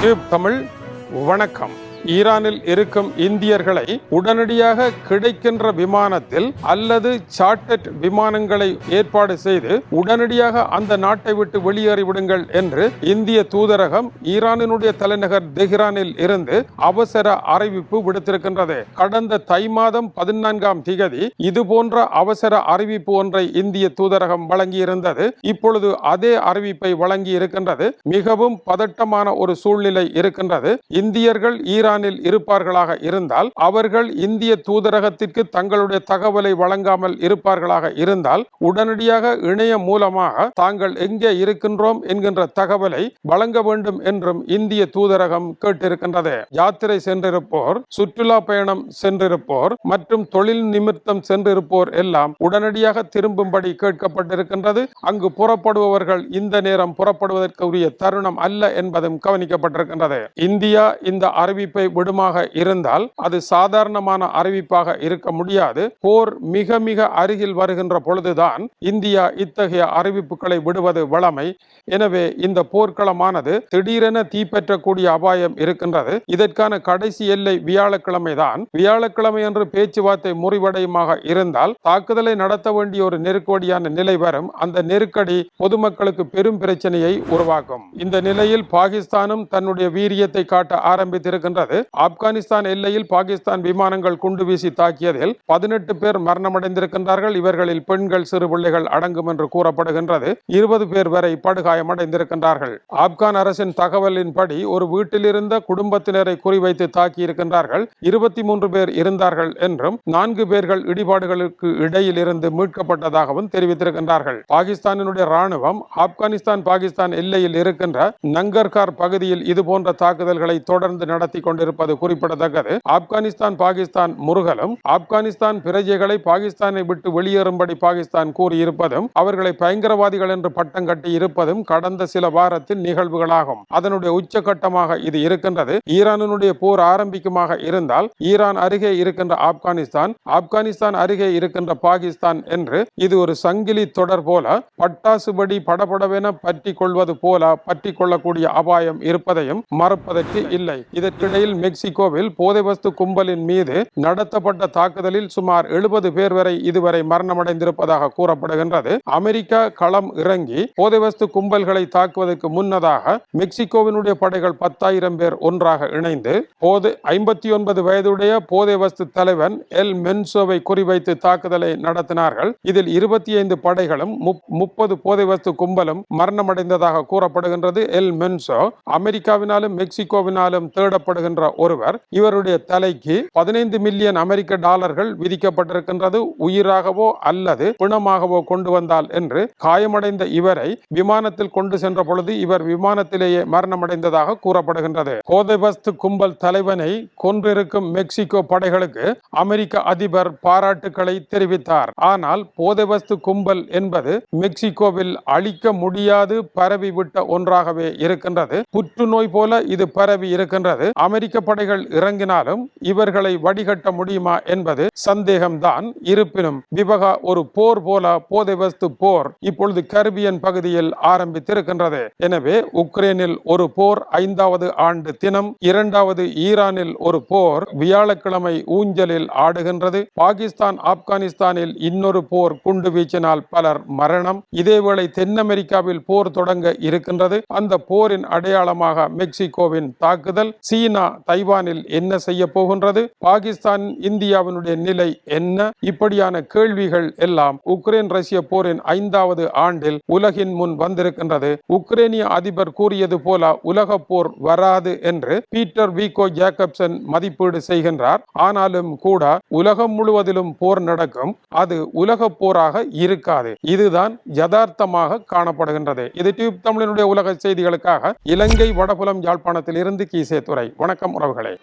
தமிழ் வணக்கம். ஈரானில் இருக்கும் இந்தியர்களை உடனடியாக கிடைக்கின்ற விமானத்தில் அல்லது சார்ட்டர்ட் விமானங்களை ஏற்பாடு செய்து உடனடியாக அந்த நாட்டை விட்டு வெளியேறிவிடுங்கள் என்று இந்திய தூதரகம் ஈரானினுடைய தலைநகர் தெஹ்ரானில் இருந்து அவசர அறிவிப்பு விடுத்திருக்கின்றது. கடந்த தை மாதம் 14ஆம் திகதி இது போன்ற அவசர அறிவிப்பு ஒன்றை இந்திய தூதரகம் வழங்கியிருந்தது. இப்பொழுது அதே அறிவிப்பை வழங்கி இருக்கின்றது. மிகவும் பதட்டமான ஒரு சூழ்நிலை இருக்கின்றது. இந்தியர்கள் ஈரானில் இருப்பார்களாக இருந்தால், அவர்கள் இந்திய தூதரகத்திற்கு தங்களுடைய தகவலை வழங்காமல் இருப்பார்களாக இருந்தால், உடனடியாக இணையம் மூலமாக தாங்கள் எங்கே இருக்கின்றோம் என்கின்ற தகவலை வழங்க வேண்டும் என்றும் இந்திய தூதரகம் கேட்டிருக்கின்றது. யாத்திரை சென்றிருப்போர், சுற்றுலா பயணம் சென்றிருப்போர் மற்றும் தொழில் நிமித்தம் சென்றிருப்போர் எல்லாம் உடனடியாக திரும்பும்படி கேட்கப்பட்டிருக்கின்றது. அங்கு புறப்படுபவர்கள் இந்த நேரம் புறப்படுவதற்குரிய தருணம் அல்ல என்பதும் கவனிக்கப்பட்டிருக்கின்றது. இந்தியா இந்த அறிவிப்பை விடுமாக இருந்தால் அது சாதாரணமான அறிவிப்பாக இருக்க முடியாது. போர் மிக மிக அருகில் வருகின்ற பொழுதுதான் இந்தியா இத்தகைய அறிவிப்புகளை விடுவது வழமை. எனவே இந்த போர்க்களமானது திடீரென தீப்பற்றக்கூடிய அபாயம் இருக்கின்றது. இதற்கான கடைசி எல்லை வியாழக்கிழமை தான். வியாழக்கிழமை என்று பேச்சுவார்த்தை முறிவடையுமாக இருந்தால் தாக்குதலை நடத்த வேண்டிய ஒரு நெருக்கடியான நிலை வரும். அந்த நெருக்கடி பொதுமக்களுக்கு பெரும் பிரச்சனையை உருவாக்கும். இந்த நிலையில் பாகிஸ்தானும் தன்னுடைய வீரியத்தை காட்ட ஆரம்பித்திருக்கின்றது. ஆப்கானிஸ்தான் எல்லையில் பாகிஸ்தான் விமானங்கள் குண்டு வீசி தாக்கியதில் 18 பேர் மரணமடைந்திருக்கின்றார்கள். இவர்களில் பெண்கள், சிறு பிள்ளைகள் அடங்கும் என்று கூறப்படுகின்றது. 20 பேர் வரை படுகாயமடைந்திருக்கின்றார்கள். ஆப்கான் அரசின் தகவலின்படி ஒரு வீட்டில் இருந்த குடும்பத்தினரை குறிவைத்து தாக்கி இருக்கின்றார்கள். 23 பேர் இருந்தார்கள் என்றும் 4 பேர்கள் இடிபாடுகளுக்கு இடையில் இருந்து மீட்கப்பட்டதாகவும் தெரிவித்திருக்கின்றார்கள். பாகிஸ்தானினுடைய ராணுவம் ஆப்கானிஸ்தான் பாகிஸ்தான் எல்லையில் இருக்கின்ற நங்கர்கார் பகுதியில் இதுபோன்ற தாக்குதல்களை தொடர்ந்து நடத்தி கொண்டிருப்பது குறிப்பிடத்தக்கது. ஆப்கானிஸ்தான் பாகிஸ்தான் முருகலும் ஆப்கானிஸ்தான் பிரஜைகளை பாகிஸ்தானை விட்டு வெளியேறும்படி பாகிஸ்தான் கூறியிருப்பதும் அவர்களை பயங்கரவாதிகள் என்று பட்டம் கட்டி இருப்பதும் கடந்த சில வாரத்தின் நிகழ்வுகளாகும். அதனுடைய உச்சகட்டமாக இது இருக்கின்றது. ஈரானுடைய போர் ஆரம்பிக்குமாக இருந்தால் ஈரான் அருகே இருக்கின்ற ஆப்கானிஸ்தான், ஆப்கானிஸ்தான் அருகே இருக்கின்ற பாகிஸ்தான் என்று இது ஒரு சங்கிலி தொடர் போல பட்டாசுபடி படபடவென பற்றி கொள்வது போல பற்றி கொள்ளக்கூடிய அபாயம் இருப்பதையும் மறுப்பதற்கு இல்லை. இதற்கிடையில் மெக்சிகோவில் போதைவஸ்து கும்பலின் மீது நடத்தப்பட்ட தாக்குதலில் சுமார் 70 பேர் வரை இதுவரை மரணமடைந்திருப்பதாக கூறப்படுகின்றது. அமெரிக்கா களம் இறங்கி போதைவஸ்து கும்பல்களை தாக்குவதற்கு முன்னதாக மெக்சிகோவினுடைய படைகள் 10,000 பேர் ஒன்றாக இணைந்து 59 வயதுடைய போதைவஸ்து தலைவன் எல் மென்சோவை குறிவைத்து தாக்குதலை நடத்தினார்கள். இதில் 25 படைகளும் 30 போதைவஸ்து கும்பலும் மரணமடைந்ததாக கூறப்படுகின்றது. எல் மென்சோ அமெரிக்காவினாலும் மெக்சிகோவினாலும் தேடப்படுகின்ற ஒருவர். இவருடைய தலைக்கு 15 மில்லியன் அமெரிக்க டாலர்கள் விதிக்கப்பட்டிருக்கின்றது. உயிராகவோ அல்லது பிணமாகவோ கொண்டு வந்தால் என்று காயமடைந்த இவரை விமானத்தில் கொண்டு சென்ற பொழுது இவர் விமானத்திலேயே மரணமடைந்ததாக கூறப்படுகின்றது. போதைவஸ்து கும்பல் தலைவனை கொன்றிருக்கும் மெக்சிகோ படைகளுக்கு அமெரிக்க அதிபர் பாராட்டுக்களை தெரிவித்தார். ஆனால் போதைவஸ்து கும்பல் என்பது மெக்சிகோவில் அழிக்க முடியாது பரவிவிட்ட ஒன்றாகவே இருக்கின்றது. புற்றுநோய் போல இது பரவி இருக்கின்றது. அமெரிக்க படைகள் இறங்கினாலும் இவர்களை வடிகட்ட முடியுமா என்பது சந்தேகம்தான். இருப்பினும் விவகா ஒரு போர் போல போதைவஸ்து போர் இப்பொழுது கரிபியன் பகுதியில் ஆரம்பித்திருக்கின்றது. எனவே உக்ரைனில் ஒரு போர் 5வது ஆண்டு தினம், 2வது ஈரானில் ஒரு போர் வியாழக்கிழமை ஊஞ்சலில் ஆடுகின்றது. பாகிஸ்தான் ஆப்கானிஸ்தானில் இன்னொரு போர் குண்டு வீச்சினால் பலர் மரணம். இதேவேளை தென் அமெரிக்காவில் போர் தொடங்க இருக்கின்றது. அந்த போரின் அடையாளமாக மெக்சிகோவின் தாக்குதல். சீனா தைவானில் என்ன செய்ய போகின்றது? பாகிஸ்தான் இந்தியாவினுடைய நிலை என்ன? இப்படியான கேள்விகள் எல்லாம் உக்ரைன் ரஷ்ய போரின் 5வது ஆண்டில் உலகின் முன் வந்திருக்கின்றது. உக்ரைனிய அதிபர் கூறியது போல உலக போர் வராது என்று பீட்டர் வீகோ ஜேக்கப்சன் மதிப்பீடு செய்கின்றார். ஆனாலும் கூட உலகம் முழுவதிலும் போர் நடக்கும். அது உலக போராக இருக்காது. இதுதான் யதார்த்தமாக காணப்படுகின்றது. இது டியூப் தமிழினுடைய உலக செய்திகளுக்காக இலங்கை வடபுலம் யாழ்ப்பாணத்தில் இருந்து கீசே துறை. வணக்கம் உறவுகளே.